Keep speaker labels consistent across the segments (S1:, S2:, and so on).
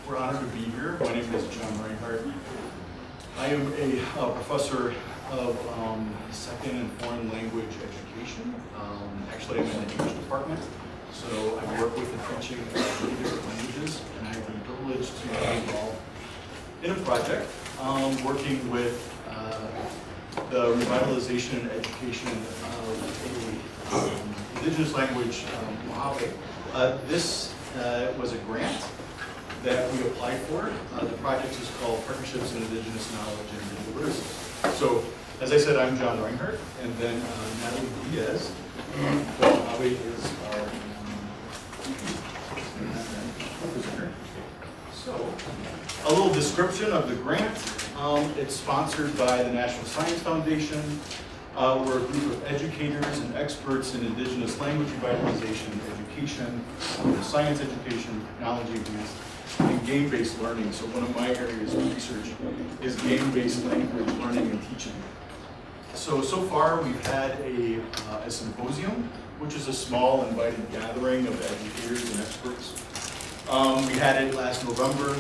S1: We're honored to be here. My name is Jon Reinhardt. I am a professor of second and foreign language education. Actually, I'm in the English department, so I work with the teaching of many different languages, and I have the privilege to be involved in a project working with the revitalization and education of a indigenous language, Mojave. This was a grant that we applied for. The project is called Partnerships in Indigenous Knowledge and Digital Literacy. So, as I said, I'm Jon Reinhardt, and then Natalie Diaz, Mojave is our presenter. So, a little description of the grant. It's sponsored by the National Science Foundation. We're a group of educators and experts in Indigenous language revitalization, education, science education, technology advanced, and game-based learning. So one of my areas of research is game-based language learning and teaching. So far we've had a symposium, which is a small invited gathering of educators and experts. We had it last November,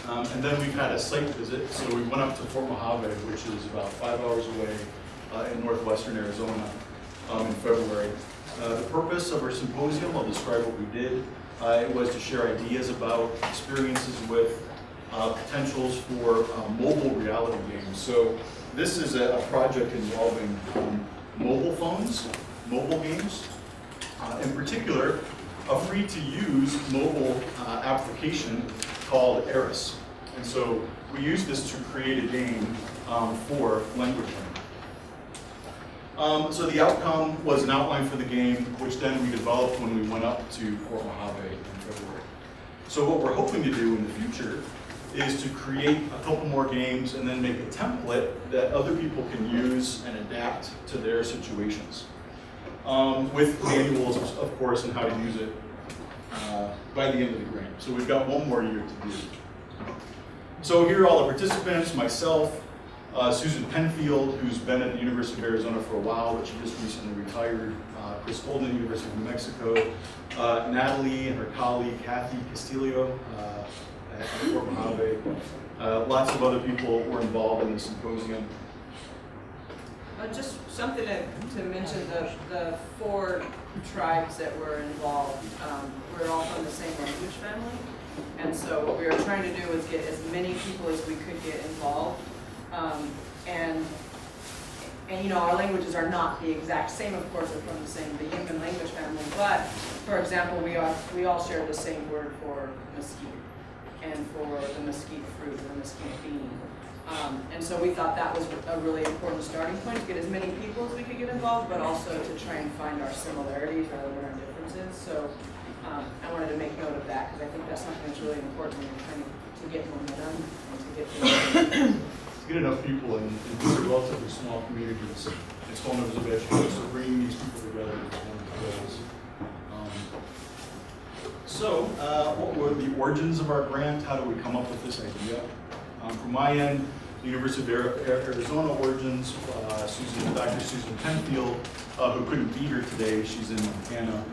S1: and then we've had a site visit. So we went up to Fort Mojave, which is about 5 hours away in northwestern Arizona in February. The purpose of our symposium, I'll describe what we did. It was to share ideas about experiences with potentials for mobile reality games. So this is a project involving mobile phones, mobile games, in particular, a free-to-use mobile application called ARIS. And so we used this to create a game for language learning. So the outcome was an outline for the game, which then we developed when we went up to Fort Mojave in February. So what we're hoping to do in the future is to create a couple more games and then make a template that other people can use and adapt to their situations. With manuals, of course, and how to use it by the end of the grant. So we've got one more year to do. So here are all the participants, myself, Susan Penfield, who's been at the University of Arizona for a while, but she just recently retired. Chris Holden, University of New Mexico. Natalie and her colleague, Kathy Castillo at Fort Mojave. Lots of other people were involved in the symposium.
S2: Just something to mention, the 4 tribes that were involved, we're all from the same language family. And so what we were trying to do was get as many people as we could get involved. And you know, our languages are not the exact same, of course, we're from the Yimmin language family, but for example, we all share the same word for mesquite and for the mesquite fruit, or the mesquite bean. And so we thought that was a really important starting point to get as many people as we could get involved, but also to try and find our similarities rather than our differences. So I wanted to make note of that because I think that's something that's really important when you're trying to get momentum and to get things.
S1: Get enough people in these are relatively small communities. It's formative of education, so bringing these people together is one of the goals. What were the origins of our grant? How do we come up with this idea? From my end, the University of Arizona origins, Dr. Susan Penfield, who couldn't be here today, she's in Montana.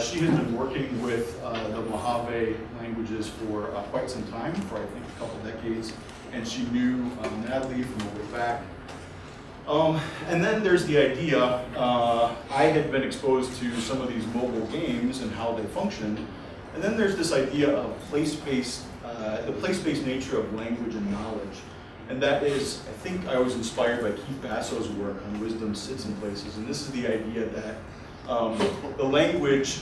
S1: She has been working with the Mojave languages for quite some time, for I think a couple decades. And she knew Natalie from a way back. And then there's the idea, I had been exposed to some of these mobile games and how they function. And then there's this idea of the place-based nature of language and knowledge. And that is, I think I was inspired by Keith Basso's work on wisdom sits in places. And this is the idea that the language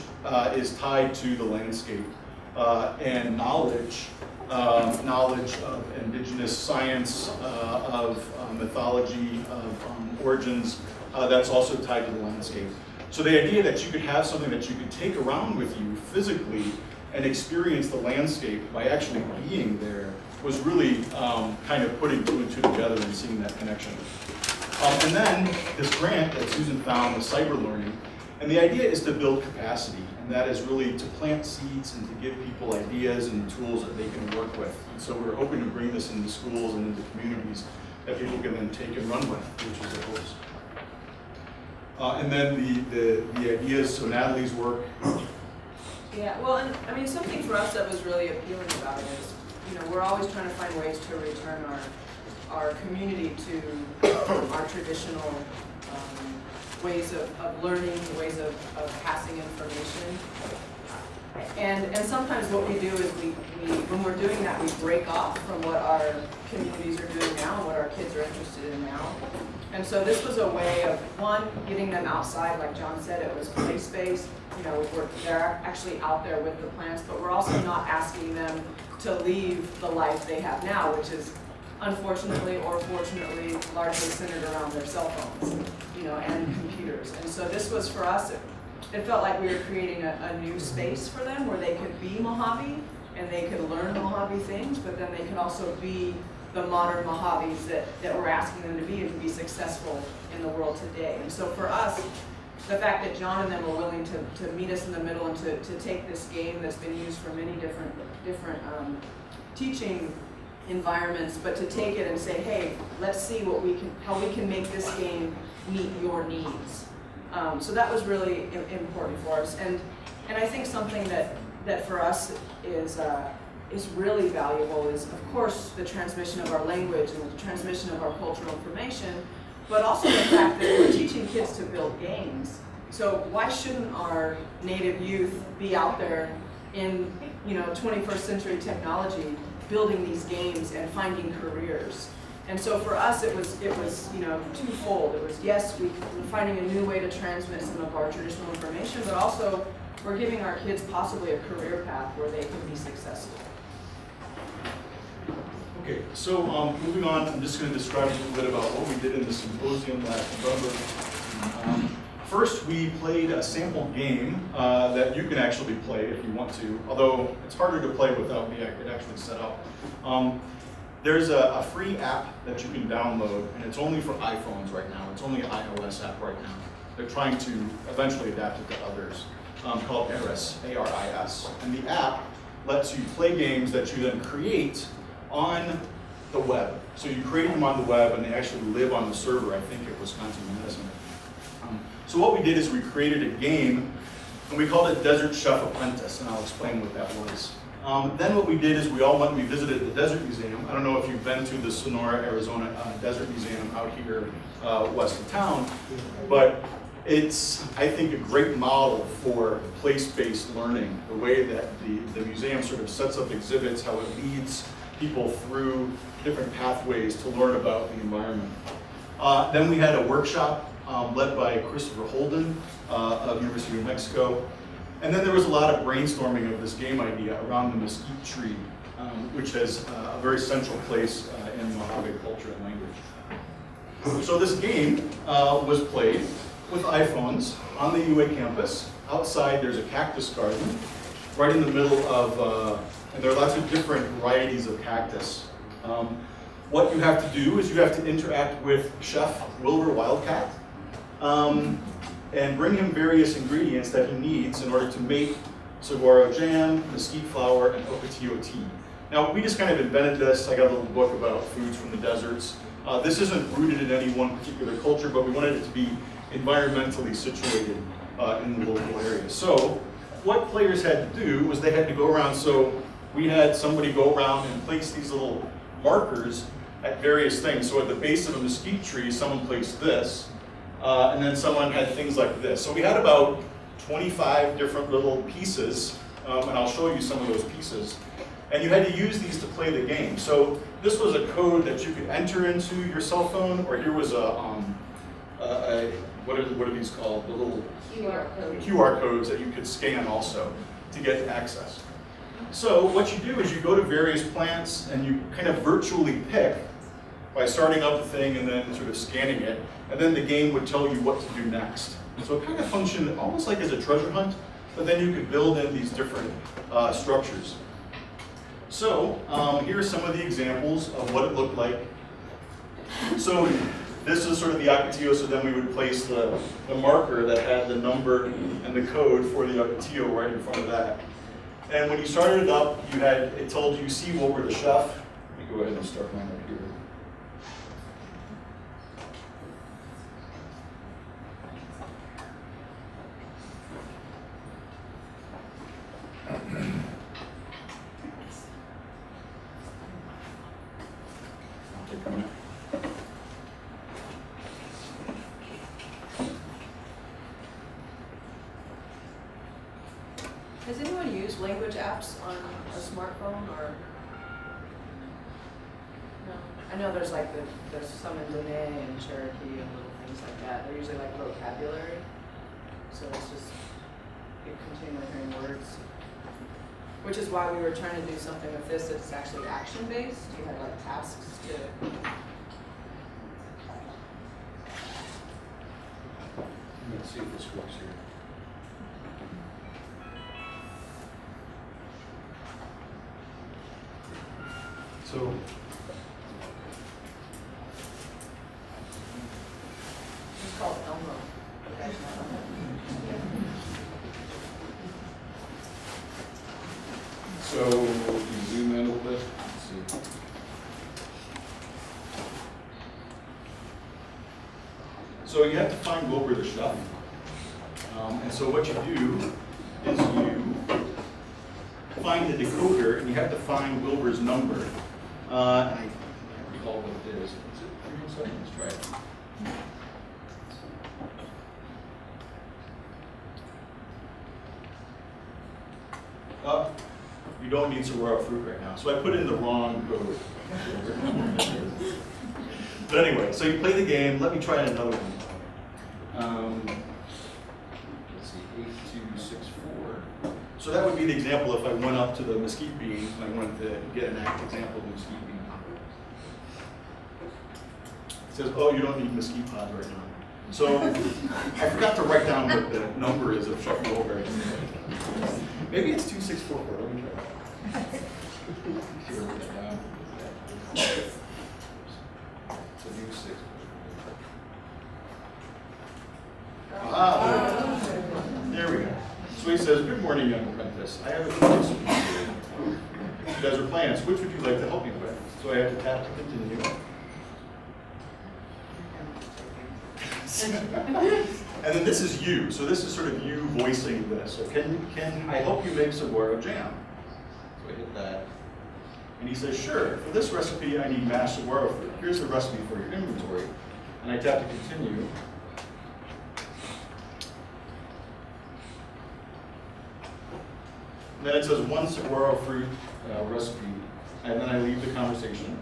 S1: is tied to the landscape and knowledge of indigenous science, of mythology, of origins, that's also tied to the landscape. So the idea that you could have something that you could take around with you physically and experience the landscape by actually being there was really kind of putting 2 and 2 together and seeing that connection. And then this grant that Susan found was cyber learning. And the idea is to build capacity, and that is really to plant seeds and to give people ideas and tools that they can work with. And so we're hoping to bring this into schools and into communities that people can then take and run with, which is the hopes. And then the ideas, so Natalie's work.
S2: Yeah, well, and I mean, something for us that was really appealing about it is we're always trying to find ways to return our community to our traditional ways of learning, ways of passing information. And sometimes what we do is we when we're doing that, we break off from what our communities are doing now and what our kids are interested in now. And so this was a way of, one, getting them outside, like Jon said, it was place-based. They're actually out there with the plants, but we're also not asking them to leave the life they have now, which is unfortunately or fortunately largely centered around their cell phones, and computers. And so this was for us, it felt like we were creating a new space for them where they could be Mojave and they could learn Mojave things, but then they could also be the modern Mojaves that we're asking them to be and to be successful in the world today. And so for us, the fact that Jon and them were willing to meet us in the middle and to take this game that's been used for many different teaching environments, but to take it and say, hey, let's see how we can make this game meet your needs. So that was really important for us. And I think something that for us is really valuable is, of course, the transmission of our language and the transmission of our cultural information, but also the fact that we're teaching kids to build games. So why shouldn't our Native youth be out there in 21st century technology building these games and finding careers? And so for us, it was twofold. It was, yes, we're finding a new way to transmit some of our traditional information, but also we're giving our kids possibly a career path where they can be successful.
S1: Okay, so moving on, I'm just going to describe a little bit about what we did in the symposium last November. First, we played a sample game that you can actually play if you want to, although it's harder to play without it actually set up. There's a free app that you can download, and it's only for iPhones right now. It's only an iOS app right now. They're trying to eventually adapt it to others, called ARIS, A-R-I-S. And the app lets you play games that you then create on the web. So you create them on the web, and they actually live on the server, I think, at Wisconsin-Madison. So what we did is we created a game, and we called it Desert Chef Apprentice, and I'll explain what that was. Then what we did is we visited the Desert Museum. I don't know if you've been to the Sonora, Arizona Desert Museum out here west of town, but it's, I think, a great model for place-based learning, the way that the museum sort of sets up exhibits, how it leads people through different pathways to learn about the environment. Then we had a workshop led by Christopher Holden of University of New Mexico. And then there was a lot of brainstorming of this game idea around the mesquite tree, which has a very central place in Mojave culture and language. So this game was played with iPhones on the UA campus. Outside there's a cactus garden right in the middle of, and there are lots of different varieties of cactus. What you have to do is you have to interact with Chef Wilbur Wildcat, and bring him various ingredients that he needs in order to make saguaro jam, mesquite flour, and ocotillo tea. Now, we just kind of invented this. I got a little book about foods from the deserts. This isn't rooted in any one particular culture, but we wanted it to be environmentally situated in the local area. So what players had to do was they had to go around. So we had somebody go around and place these little markers at various things. So at the base of a mesquite tree, someone placed this. And then someone had things like this. So we had about 25 different little pieces, and I'll show you some of those pieces. And you had to use these to play the game. So this was a code that you could enter into your cell phone, or here was what are these called? The little QR codes that you could scan also to get access. So what you do is you go to various plants and you kind of virtually pick by starting up the thing and then sort of scanning it, and then the game would tell you what to do next. So it kind of functioned almost like as a treasure hunt, but then you could build in these different structures. So here are some of the examples of what it looked like. So this is sort of the ocotillo, so then we would place the marker that had the number and the code for the ocotillo right in front of that. And when you started it up, it told you, see Wilbur the chef. Let me go ahead and start mine up here. for coming.
S2: Has anyone used language apps on a smartphone or? No. I know there's like there's some in Dene and Cherokee and little things like that. They're usually like vocabulary. So it's just, you continually hearing words. Which is why we were trying to do something with this that's actually action-based. You have like tasks to.
S1: Let's see if this works here. So,
S2: It's called Elmo.
S1: so you zoom in a little bit. Let's see. So you have to find Wilbur the chef. And so what you do is you find the decoder, and you have to find Wilbur's number. And I can't recall what it is. Is it 317? Let's try it. You don't need saguaro fruit right now. So I put in the wrong code. But anyway, so you play the game. Let me try another one. Let's see, 8264. So that would be the example if I went up to the mesquite bean and I wanted to get an example of mesquite bean. It says, oh, you don't need mesquite pods right now. So I forgot to write down what the number is of Chef Wilbur. Maybe it's 2644. Let me try that. Sure, write that down. So do 6. There we go. So he says, good morning, young apprentice. I have a choice. You guys are plants. Which would you like to help me with? So I have to tap to continue. And then this is you. So this is sort of you voicing this. So can I help you make saguaro jam? So I hit that. And he says, sure. For this recipe, I need mashed saguaro fruit. Here's the recipe for your inventory. And I tap to continue. And then it says one saguaro fruit recipe. And then I leave the conversation.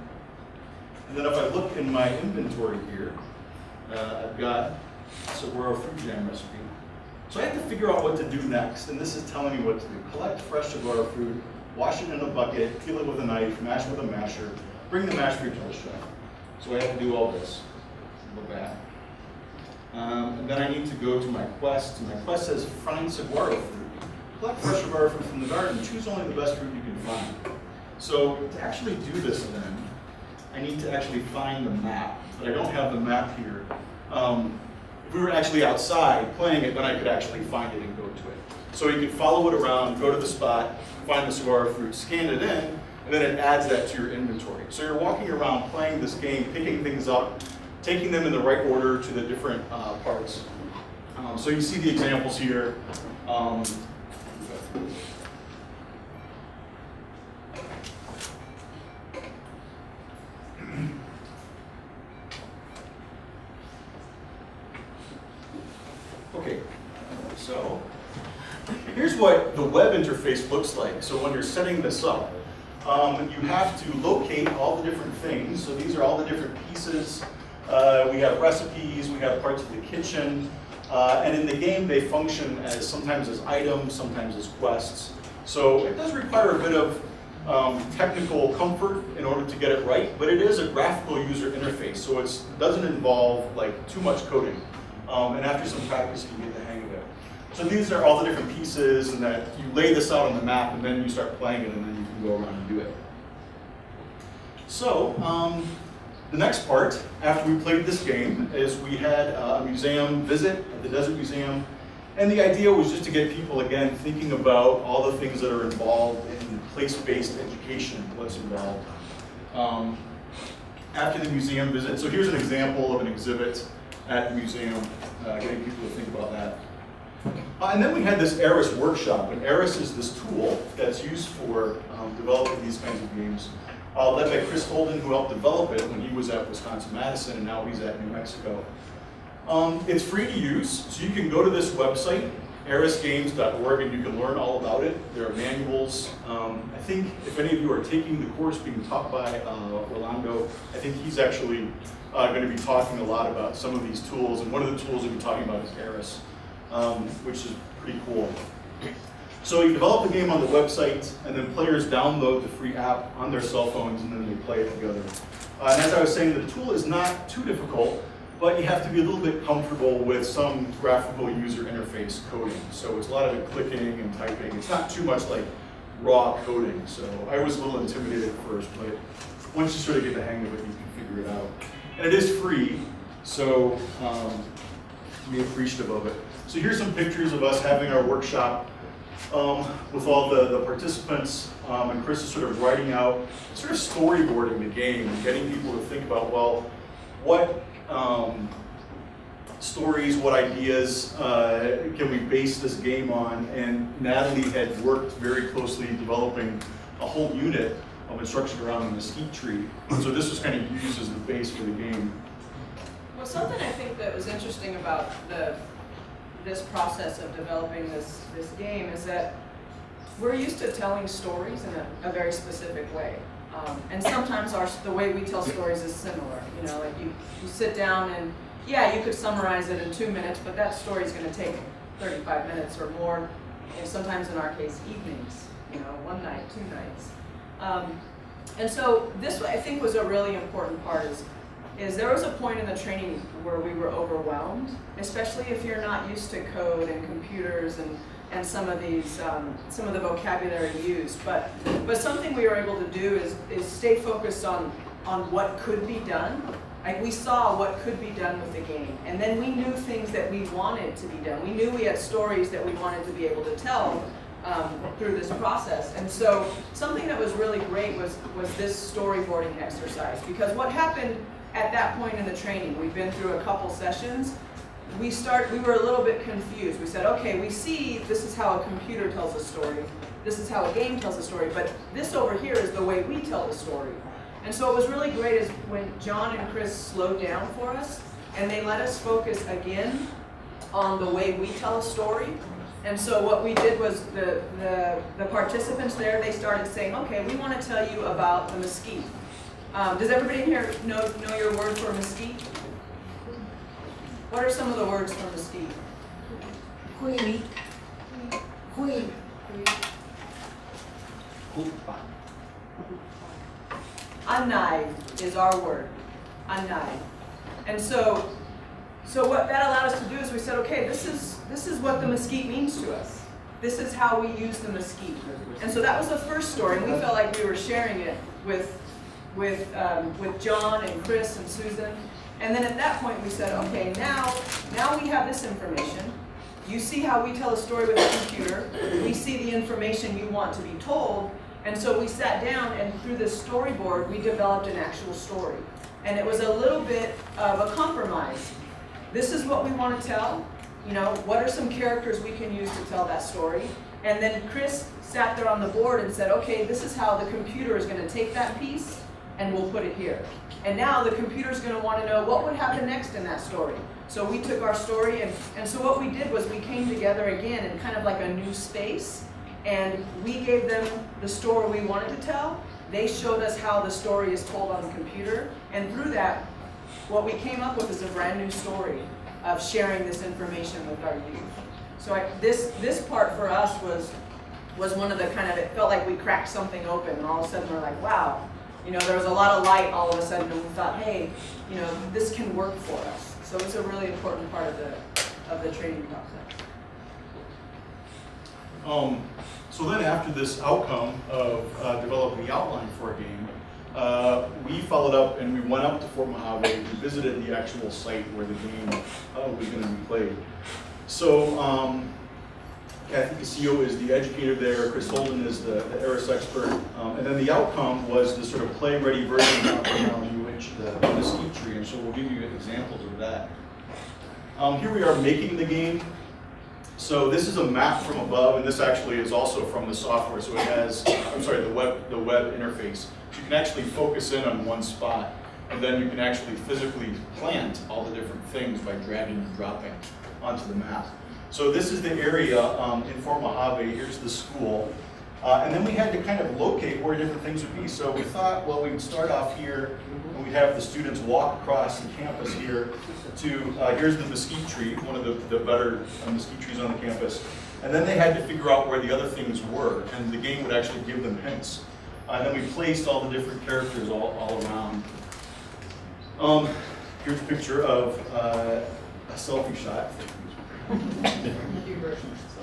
S1: And then if I look in my inventory here, I've got saguaro fruit jam recipe. So I have to figure out what to do next, and this is telling me what to do. Collect fresh saguaro fruit, wash it in a bucket, peel it with a knife, mash with a masher, bring the mashed fruit to the chef. So I have to do all this. Go back. And then I need to go to my quest. And my quest says find saguaro fruit. Collect fresh saguaro fruit from the garden. Choose only the best fruit you can find. So to actually do this then, I need to actually find the map. But I don't have the map here. If we were actually outside playing it, then I could actually find it and go to it. So you can follow it around, go to the spot, find the saguaro fruit, scan it in, and then it adds that to your inventory. So you're walking around playing this game, picking things up, taking them in the right order to the different parts. So you see the examples here. Okay, so here's what the web interface looks like. So when you're setting this up, you have to locate all the different things. So these are all the different pieces. We have recipes, we have parts of the kitchen, and in the game they function as sometimes as items, sometimes as quests. So it does require a bit of technical comfort in order to get it right, but it is a graphical user interface, so it doesn't involve like too much coding. And after some practice, you get the hang of it. So these are all the different pieces, and that you lay this out on the map, and then you start playing it, and then you can go around and do it. So the next part, after we played this game, is we had a museum visit at the Desert Museum, and the idea was just to get people, again, thinking about all the things that are involved in place-based education, what's involved. After the museum visit, so here's an example of an exhibit at the museum, getting people to think about that. And then we had this ARIS Workshop, and ARIS is this tool that's used for developing these kinds of games. led by Chris Holden, who helped develop it when he was at Wisconsin-Madison, and now he's at New Mexico. It's free to use, so you can go to this website, arisgames.org, and you can learn all about it. There are manuals. I think if any of you are taking the course being taught by Orlando, I think he's actually going to be talking a lot about some of these tools, and one of the tools he'll be talking about is ARIS, which is pretty cool. So you develop the game on the website, and then players download the free app on their cell phones, and then they play it together. And as I was saying, the tool is not too difficult, but you have to be a little bit comfortable with some graphical user interface coding. So it's a lot of it clicking and typing. It's not too much like raw coding. So I was a little intimidated at first, but once you sort of get the hang of it, you can figure it out. And it is free, so be appreciative of it. So here's some pictures of us having our workshop with all the participants, and Chris is sort of writing out, sort of storyboarding the game and getting people to think about, well, what stories, what ideas can we base this game on? And Natalie had worked very closely developing a whole unit of instruction around the mesquite tree. So this was kind of used as the base for the game.
S2: Well, something I think that was interesting about this process of developing this game is that we're used to telling stories in a very specific way. And sometimes the way we tell stories is similar. You know, like you sit down and, yeah, you could summarize it in 2 minutes, but that story is going to take 35 minutes or more, and sometimes in our case, evenings, you know, 1 night, 2 nights. And so this, I think, was a really important part is there was a point in the training where we were overwhelmed, especially if you're not used to code and computers and some of these, some of the vocabulary used. But something we were able to do is stay focused on what could be done. Like we saw what could be done with the game, and then we knew things that we wanted to be done. We knew we had stories that we wanted to be able to tell through this process. And so something that was really great was this storyboarding exercise, because what happened at that point in the training, we've been through a couple sessions, we were a little bit confused. We said, okay, we see this is how a computer tells a story, this is how a game tells a story, but this over here is the way we tell the story. And so what was really great is when Jon and Chris slowed down for us, and they let us focus again on the way we tell a story. And so what we did was the participants there, they started saying, okay, we want to tell you about the mesquite. Does everybody in here know your word for mesquite? What are some of the words for mesquite?
S3: Hui. Hui.
S2: Anai is our word. Anai. And so what that allowed us to do is we said, okay, this is what the mesquite means to us. This is how we use the mesquite. And so that was the first story, and we felt like we were sharing it with Jon and Chris and Susan. And then at that point we said, okay, now we have this information. You see how we tell a story with a computer. We see the information you want to be told. And so we sat down, and through this storyboard, we developed an actual story. And it was a little bit of a compromise. This is what we want to tell. You know, what are some characters we can use to tell that story? And then Chris sat there on the board and said, okay, this is how the computer is going to take that piece, and we'll put it here. And now the computer's going to want to know what would happen next in that story. So we took our story, and so what we did was we came together again in kind of like a new space, and we gave them the story we wanted to tell. They showed us how the story is told on the computer, and through that, what we came up with is a brand new story of sharing this information with our youth. So this part for us was one of the kind of, it felt like we cracked something open, and all of a sudden we're like, wow, you know, there was a lot of light all of a sudden, and we thought, hey, you know, this can work for us. So it's a really important part of the training process.
S1: So then after this outcome of developing the outline for a game, we followed up and we went up to Fort Mojave and visited the actual site where the game was going to be played. So Kathy Casillo is the educator there, Chris Holden is the ARIS expert, and then the outcome was the sort of play-ready version of the mesquite tree, and so we'll give you examples of that. Here we are making the game. So this is a map from above, and this actually is also from the software. So it has, the web interface. So you can actually focus in on one spot, and then you can actually physically plant all the different things by dragging and dropping onto the map. So this is the area in Fort Mojave. Here's the school. And then we had to kind of locate where different things would be. So we thought, well, we would start off here, and we'd have the students walk across the campus here to, here's the mesquite tree, one of the better mesquite trees on the campus. And then they had to figure out where the other things were, and the game would actually give them hints. And then we placed all the different characters all around. Here's a picture of a selfie shot.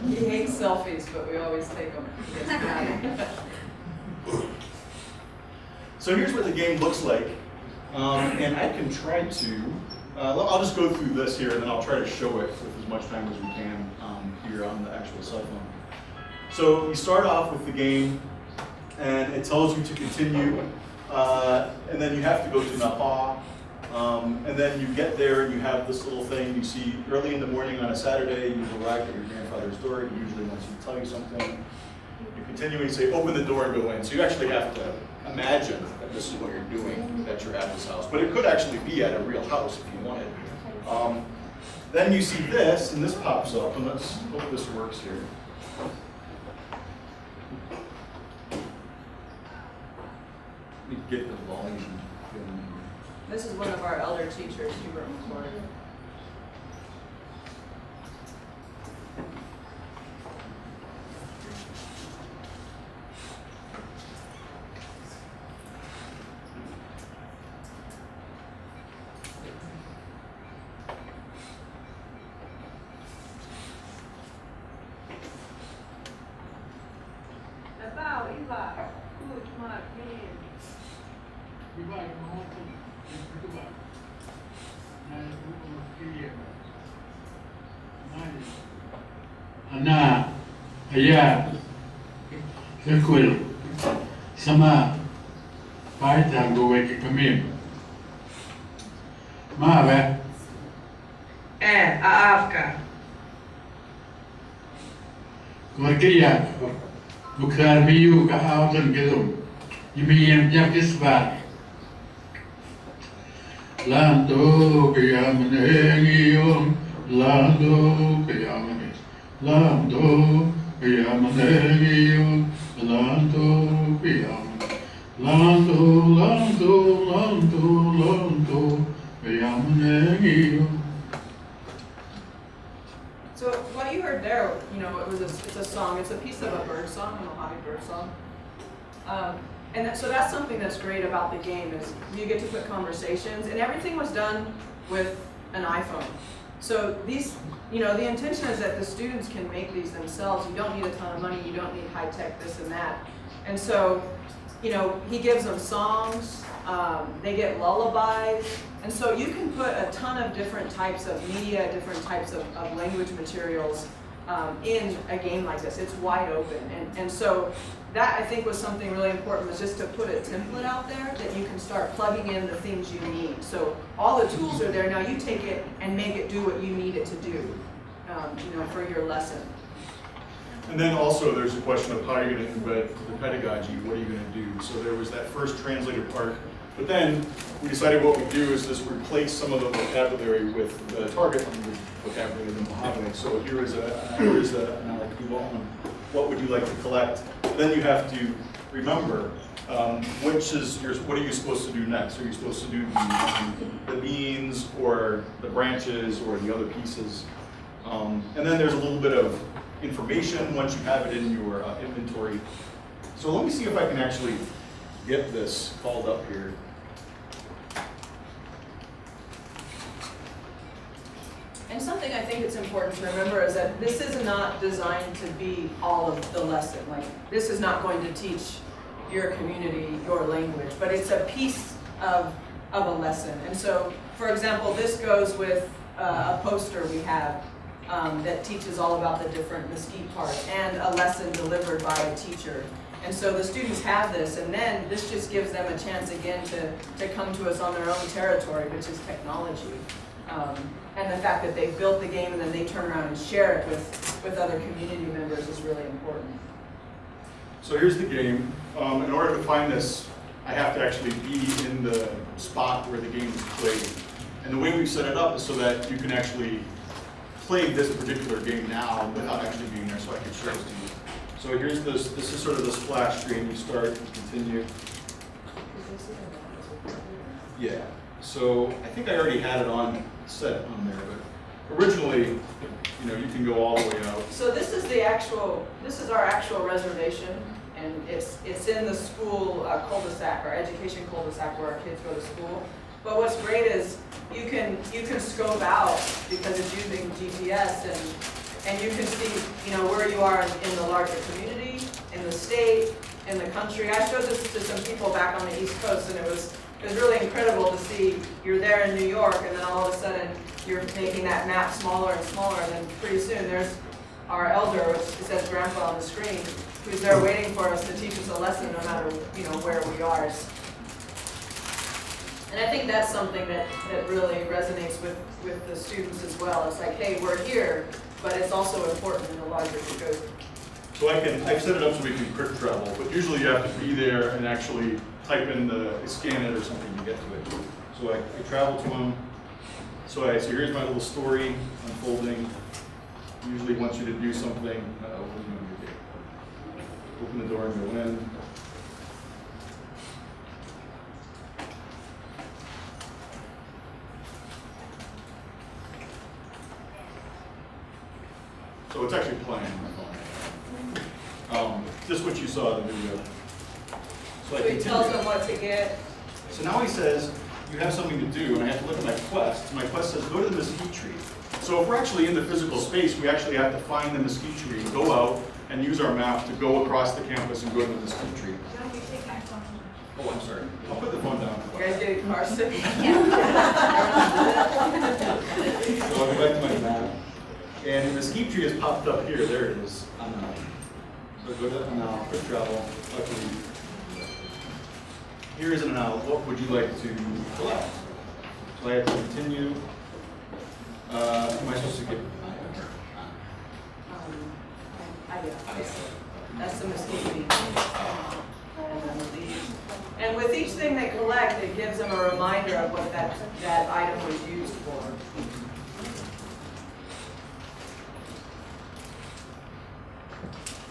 S2: He hates selfies, but we always take them.
S1: So here's what the game looks like. And I can try to, I'll just go through this here, and then I'll try to show it with as much time as we can here on the actual cell phone. So you start off with the game, and it tells you to continue, and then you have to go to Napa. And then you get there and you have this little thing you see early in the morning on a Saturday. You arrive at your grandfather's door. He usually wants to tell you something. You continue and you say, open the door and go in. So you actually have to imagine that this is what you're doing, that you're at this house. But it could actually be at a real house if you wanted. Then you see this, and this pops up. And let's hope this works here. Let me get the volume.
S2: This is one of our elder teachers, Hubert McCord.
S4: Ana, Aya, Circle, Sama, Paita, go away, come in. Mave,
S3: Afka.
S4: Gorgia, Bukar Miu, Kahout and Gilum, Yimian Jakisbat. Lando, Piamanenium, Lando, Piaman. Lando, Piamanenium, Lando, Piaman. Lando, Piamanenium.
S2: So what you heard there, it's a song. It's a piece of a bird song, a Mojave bird song. So that's something that's great about the game is you get to put conversations, and everything was done with an iPhone. So these, the intention is that the students can make these themselves. You don't need a ton of money. You don't need high tech this and that. And so, he gives them songs. They get lullabies. And so you can put a ton of different types of media, different types of language materials in a game like this. It's wide open. And so that, I think, was something really important, was just to put a template out there that you can start plugging in the things you need. So all the tools are there. Now you take it and make it do what you need it to do, for your lesson.
S1: And then also there's a question of how you're going to embed the pedagogy. What are you going to do? So there was that first translated part. But then we decided what we do is just replace some of the vocabulary with the target language vocabulary of the Mojave. So here is an alakubon. What would you like to collect? Then you have to remember what are you supposed to do next? Are you supposed to do the beans or the branches or the other pieces? And then there's a little bit of information once you have it in your inventory. So let me see if I can actually get this called up here.
S2: And something I think it's important to remember is that this is not designed to be all of the lesson. Like, this is not going to teach your community your language, but it's a piece of a lesson. And so, for example, this goes with a poster we have that teaches all about the different mesquite parts and a lesson delivered by a teacher. And so the students have this, and then this just gives them a chance again to come to us on their own territory, which is technology. And the fact that they built the game and then they turn around and share it with other community members is really important.
S1: So here's the game. In order to find this, I have to actually be in the spot where the game is played. And the way we've set it up is so that you can actually play this particular game now without actually being there, so I can show it to you. So here's this is sort of the splash screen. You start, you continue. Yeah, so I think I already had it set on there, but originally, you know, you can go all the way out.
S2: So this is our actual reservation, and it's in the school cul-de-sac, our education cul-de-sac where our kids go to school. But what's great is you can scope out because it's using GPS, and you can see, you know, where you are in the larger community, in the state, in the country. I showed this to some people back on the East Coast, and it was really incredible to see you're there in New York, and then all of a sudden you're making that map smaller and smaller, and then pretty soon there's our elder, which says grandpa on the screen, who's there waiting for us to teach us a lesson no matter, you know, where we are. And I think that's something that really resonates with the students as well. It's like, hey, we're here, but it's also important in the larger scope.
S1: So I've set it up so we can quick travel, but usually you have to be there and actually type in scan it or something to get to it. So I travel to them. So here's my little story unfolding. Usually wants you to do something. Open the door and go in. So it's actually playing on my phone. Just what you saw in the video. So
S2: he tells them what to get.
S1: So now he says, you have something to do, and I have to look at my quest. My quest says, go to the mesquite tree. So if we're actually in the physical space, we actually have to find the mesquite tree, go out, and use our map to go across the campus and go to the mesquite tree. Oh, I'm sorry. I'll put the phone down.
S2: You guys getting car sick?
S1: So I'll go back to my map. And the mesquite tree has popped up here. There it is. So go to now for travel. Luckily, here is an now. What would you like to collect? So I have to continue. Am I supposed to get?
S2: That's the mesquite tree. And with each thing they collect, it gives them a reminder of what that item was used for.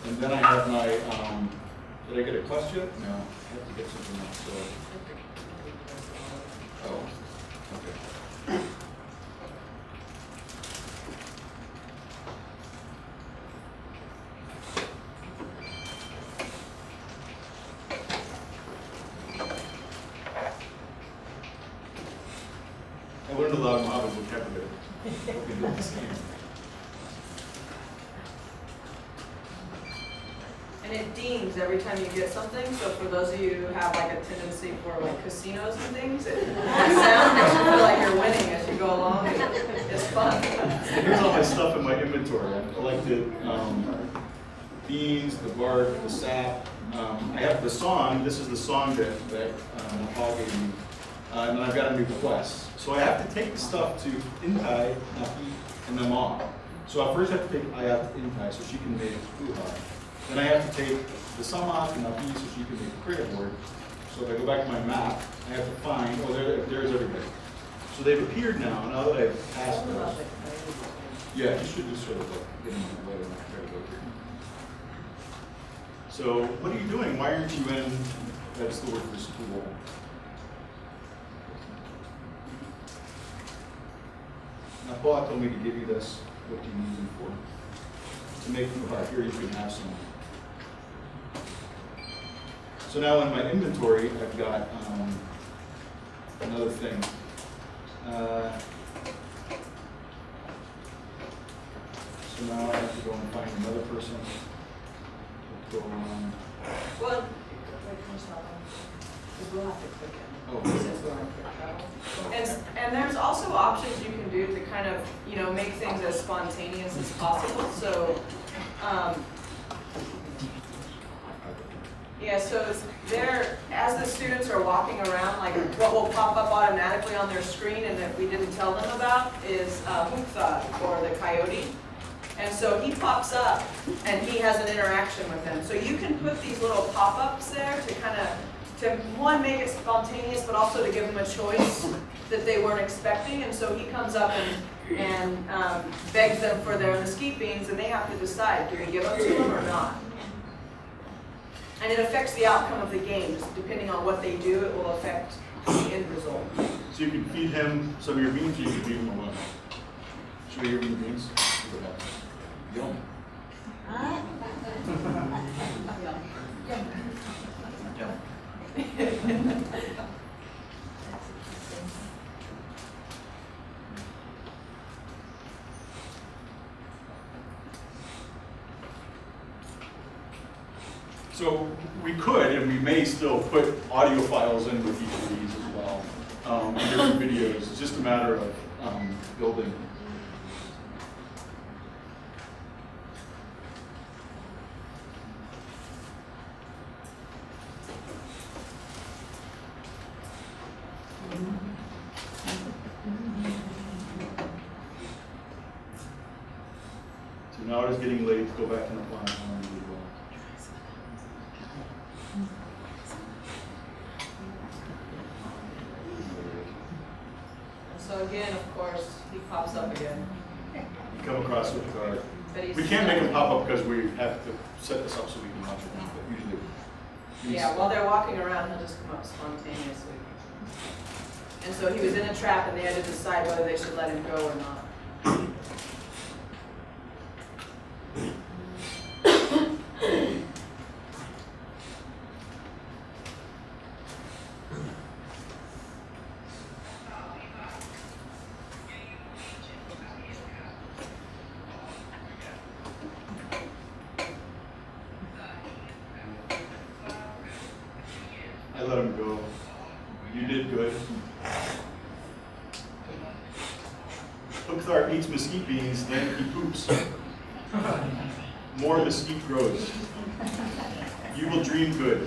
S1: And then I have my, did I get a quest yet? No, I have to get something else, so. Oh, okay. I learned a lot of Mojave vocabulary. in this game.
S2: And it dings every time you get something, so for those of you who have like a tendency for like casinos and things, that sound makes you feel like you're winning as you go along. It's fun.
S1: Here's all my stuff in my inventory. I've collected beans, the bark, the sap. I have the song. This is the song that Paul gave me. And then I've got a new quest. So I have to take the stuff to Intai, Napi, and them off. So I first have to take Ayat to Intai so she can make Uha. Then I have to take the Samak and Napi so she can make a credit board. So if I go back to my map, I have to find, oh, there's everybody. So they've appeared now that I've passed those. Yeah, you should just sort of like get in the way of my credit board here. So what are you doing? Why aren't you in, that's the word for school. Now Paul told me to give you this, what do you need them for? To make the car, here you can have some. So now in my inventory, I've got another thing. So now I have to go and find another person. Go on.
S2: Well, we'll have to click it.
S1: Oh.
S2: Since we're on quick travel. And there's also options you can do to kind of, make things as spontaneous as possible. So, Yeah, so as the students are walking around, like what will pop up automatically on their screen and that we didn't tell them about is Mukthad, or the coyote. And so he pops up and he has an interaction with them. So you can put these little pop-ups there to kind of, one, make it spontaneous, but also to give them a choice that they weren't expecting. And so he comes up and begs them for their mesquite beans, and they have to decide, do we give them to them or not? And it affects the outcome of the game. Just depending on what they do, it will affect the end result.
S1: So you can feed him some of your beans, or you can feed him a lemon. Should we hear your beans? Yum.
S3: Hả?
S1: So we could, and we may still put audio files in with each of these as well, and different videos. It's just a matter of building. So now it is getting late to go back in the plan.
S2: So again, of course, he pops up again.
S1: You come across with the,
S2: But he's
S1: we can't make them pop up because we have to set this up so we can watch it. But usually,
S2: Yeah, while they're walking around, he'll just come up spontaneously. And so he was in a trap, and they had to decide whether they should let him go or not.
S1: I let him go. You did good. Mukthar eats mesquite beans, then he poops. More mesquite grows. You will dream good.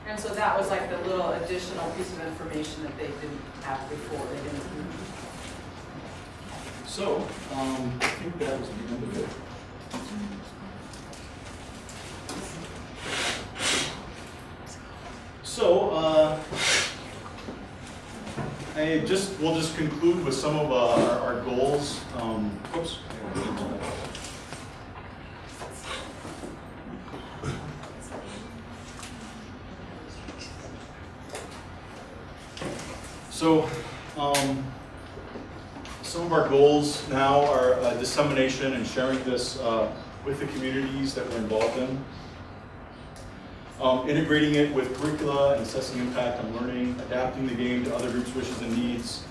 S2: And so that was like the little additional piece of information that they didn't have before. They didn't.
S1: So, I think that was the end of it. So, we'll just conclude with some of our goals. Oops. So, some of our goals now are dissemination and sharing this with the communities that we're involved in. Integrating it with curricula and assessing impact on learning, adapting the game to other groups' wishes and needs,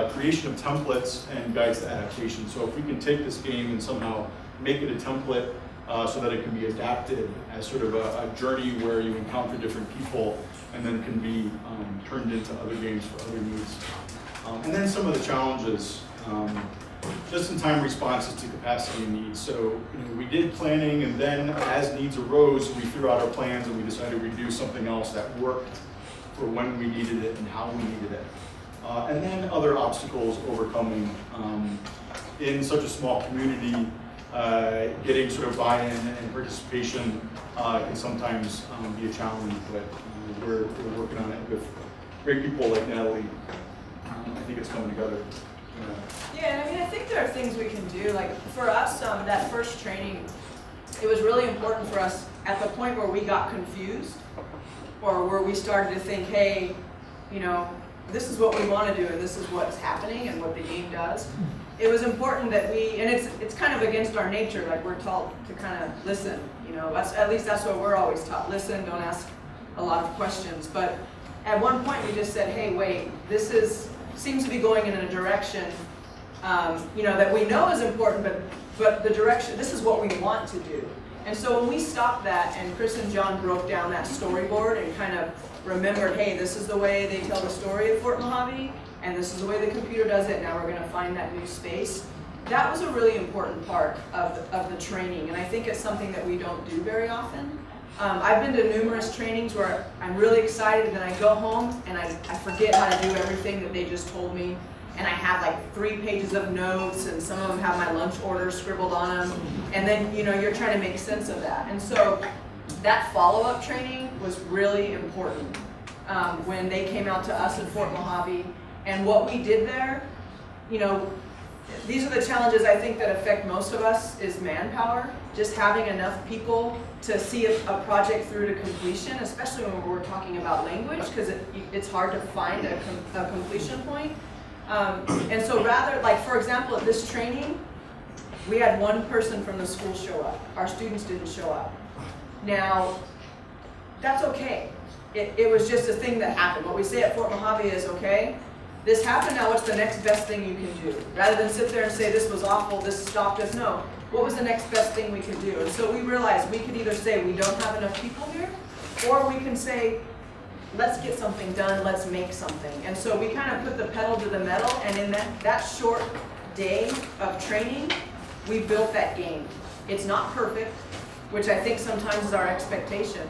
S1: creation of templates and guides to adaptation. So if we can take this game and somehow make it a template so that it can be adapted as sort of a journey where you encounter different people and then can be turned into other games for other needs. And then some of the challenges, just-in-time responses to capacity and needs. So we did planning, and then as needs arose, we threw out our plans and we decided we'd do something else that worked for when we needed it and how we needed it. And then other obstacles overcoming. In such a small community, getting sort of buy-in and participation can sometimes be a challenge, but we're working on it with great people like Natalie. I think it's coming together.
S2: Yeah, I mean, I think there are things we can do. Like for us, that first training, it was really important for us at the point where we got confused or where we started to think, hey, this is what we want to do and this is what's happening and what the game does. It was important that and it's kind of against our nature, like we're taught to kind of listen, at least that's what we're always taught, listen, don't ask a lot of questions. But at one point we just said, hey, wait, this seems to be going in a direction that we know is important, but the direction, this is what we want to do. And so when we stopped that and Chris and John broke down that storyboard and kind of remembered, hey, this is the way they tell the story of Fort Mojave, and this is the way the computer does it, now we're going to find that new space. that was a really important part of the training, and I think it's something that we don't do very often. I've been to numerous trainings where I'm really excited and then I go home and I forget how to do everything that they just told me, and I have like 3 pages of notes and some of them have my lunch orders scribbled on them, and then you're trying to make sense of that. And so that follow-up training was really important when they came out to us at Fort Mojave, and what we did there, these are the challenges I think that affect most of us is manpower, just having enough people to see a project through to completion, especially when we're talking about language, because it's hard to find a completion point. And so rather, like for example, at this training, we had 1 person from the school show up. Our students didn't show up. Now, that's okay. It was just a thing that happened. What we say at Fort Mojave is, okay, this happened, now what's the next best thing you can do? Rather than sit there and say, this was awful, this stopped us, no. What was the next best thing we could do? And so we realized we could either say we don't have enough people here, or we can say, let's get something done, let's make something. And so we kind of put the pedal to the metal, and in that short day of training, we built that game. It's not perfect, which I think sometimes is our expectation,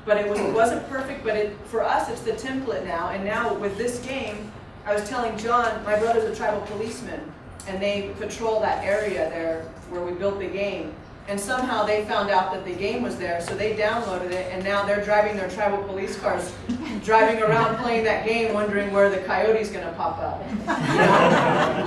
S2: but it wasn't perfect, but for us it's the template now, and now with this game, I was telling John, my brother's a tribal policeman, and they patrol that area there where we built the game. And somehow they found out that the game was there, so they downloaded it, and now they're driving their tribal police cars, driving around playing that game, wondering where the coyote's gonna pop up.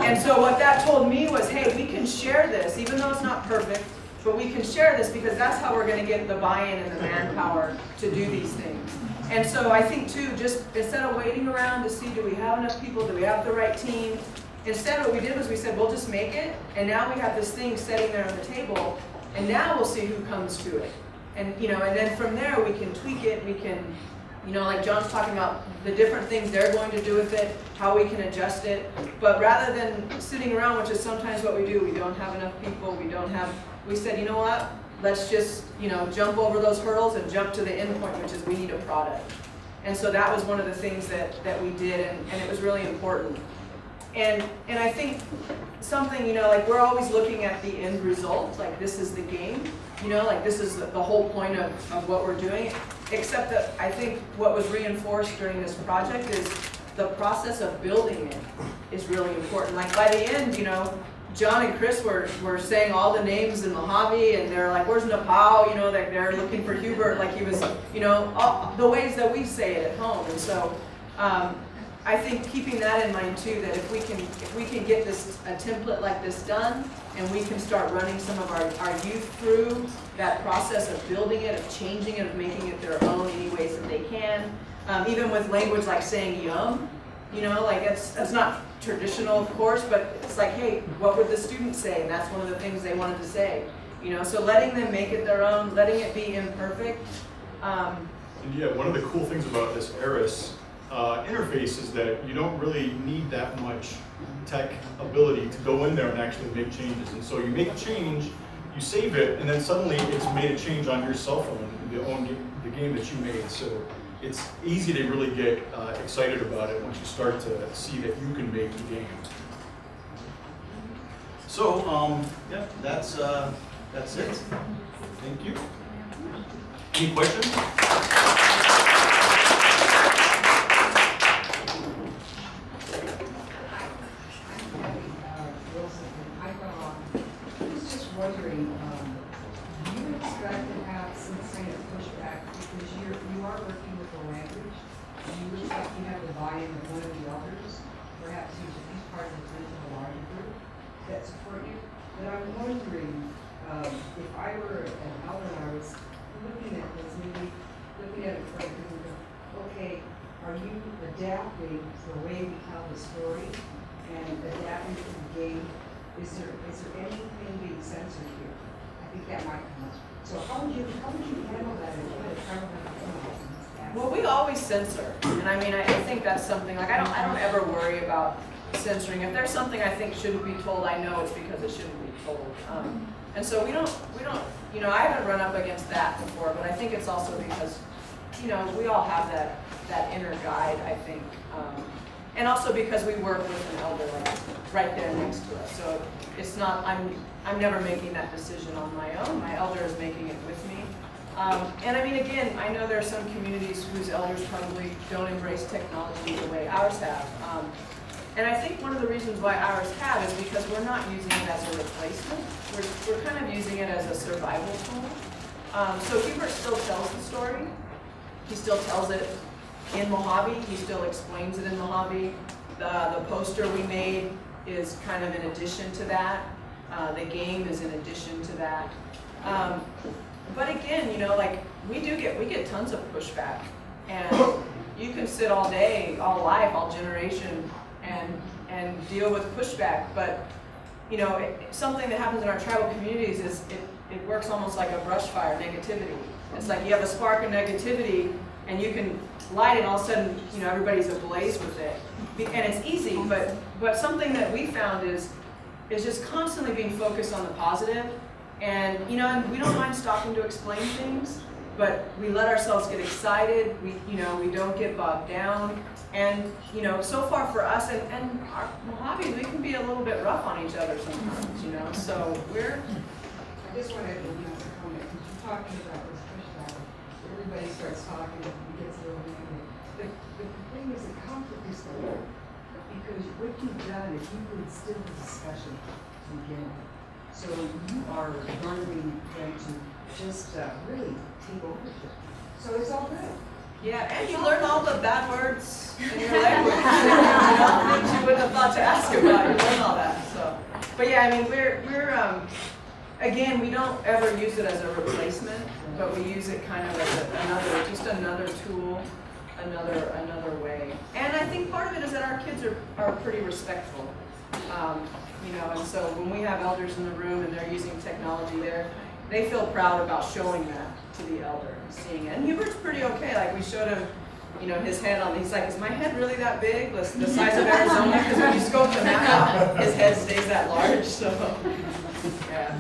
S2: And so what that told me was, hey, we can share this, even though it's not perfect, but we can share this because that's how we're gonna get the buy-in and the manpower to do these things. And so I think too, just instead of waiting around to see, do we have enough people, do we have the right team, instead what we did was we said, we'll just make it, and now we have this thing sitting there on the table, and now we'll see who comes to it. And and then from there we can tweak it, we can, like John's talking about the different things they're going to do with it, how we can adjust it. But rather than sitting around, which is sometimes what we do, we don't have enough people, we said, you know what, let's just, jump over those hurdles and jump to the end point, which is we need a product. And so that was one of the things that we did, and it was really important. And I think something, like we're always looking at the end result, like this is the game, like this is the whole point of what we're doing, except that I think what was reinforced during this project is the process of building it is really important. Like by the end, John and Chris were saying all the names in Mojave, and they're like, where's Nepal? They're looking for Hubert, like he was, all the ways that we say it at home. And so I think keeping that in mind too, that if we can get a template like this done, and we can start running some of our youth through that process of building it, of changing it, of making it their own any ways that they can, even with language like saying yum, like that's not traditional, of course, but it's like, hey, what would the students say? And that's one of the things they wanted to say. So letting them make it their own, letting it be imperfect.
S1: And yeah, one of the cool things about this ARIS interface is that you don't really need that much tech ability to go in there and actually make changes. And so you make a change, you save it, and then suddenly it's made a change on your cell phone, the game that you made. So it's easy to really get excited about it once you start to see that you can make the game. So yeah, that's it. Thank you. Any questions?
S3: Wondering, do you expect to have some kind of pushback because you are working with the language, and you look like you have the buy-in of one of the elders, perhaps who's part of the larger group that support you. But I'm wondering if I were an elder and I was looking at this, maybe looking at it from okay, are you adapting the way we tell the story and adapting to the game? Is there anything being censored here? I think that might come up. So how would you handle that?
S2: Well, we always censor, and I think that's something like I don't ever worry about censoring. If there's something I think shouldn't be told, I know it's because it shouldn't be told. And so we don't. I haven't run up against that before, but I think it's also because we all have that inner guide, I think. And also because we work with an elder like right there next to us. So it's not, I'm never making that decision on my own. My elder is making it with me. And I mean, again, I know there are some communities whose elders probably don't embrace technology the way ours have. And I think one of the reasons why ours have is because we're not using it as a replacement. We're kind of using it as a survival tool. So Hubert still tells the story. He still tells it in Mojave. He still explains it in Mojave. The poster we made is kind of in addition to that. The game is in addition to that. But again, you know, like we get tons of pushback, and you can sit all day, all life, all generation, and deal with pushback. But you know, something that happens in our tribal communities is it works almost like a brush fire, negativity. It's like you have a spark of negativity, and you can light it, and all of a sudden, you know, everybody's ablaze with it. And it's easy, but something that we found is just constantly being focused on the positive. And you know, and we don't mind stopping to explain things, but we let ourselves get excited. We don't get bogged down. And you know, so far for us and our Mojaves, we can be a little bit rough on each other sometimes. You know, so we're.
S3: I just wanted to make a comment, because you're talking about this pushback. Everybody starts talking, and gets a little angry. But the thing is, the conflict is there. Because what you've done is you've instilled the discussion to begin with. So you are learning them to just really take ownership. So it's all good.
S2: Yeah, and you learn all the bad words in your language. Things you wouldn't have thought to ask about. You learn all that. So, but yeah, I mean, we're again, we don't ever use it as a replacement, but we use it kind of as another tool, another way. And I think part of it is that our kids are pretty respectful. You know, and so when we have elders in the room and they're using technology they feel proud about showing that to the elder and seeing it. And Hubert's pretty okay. Like we showed him, you know, his head on. He's like, is my head really that big? The size of Arizona? Because when you scope the map out, his head stays that large. So yeah.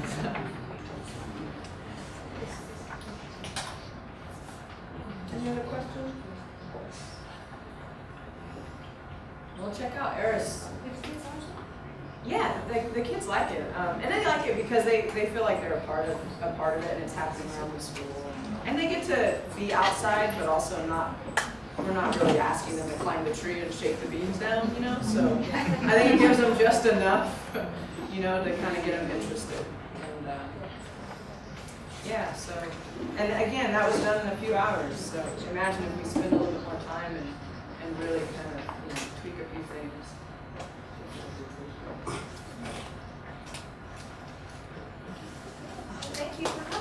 S2: Any other questions? Well, check out ARIS. Yeah, the kids like it, and they like it because they feel like they're a part of it, and it's happening around the school, and they get to be outside, but also we're not really asking them to climb the tree and shake the beams down, you know. So I think it gives them just enough, you know, to kind of get them interested. And yeah, so and again, that was done in a few hours. So imagine if we spend a little bit more time and really kind of tweak a few things.
S5: Thank you for coming.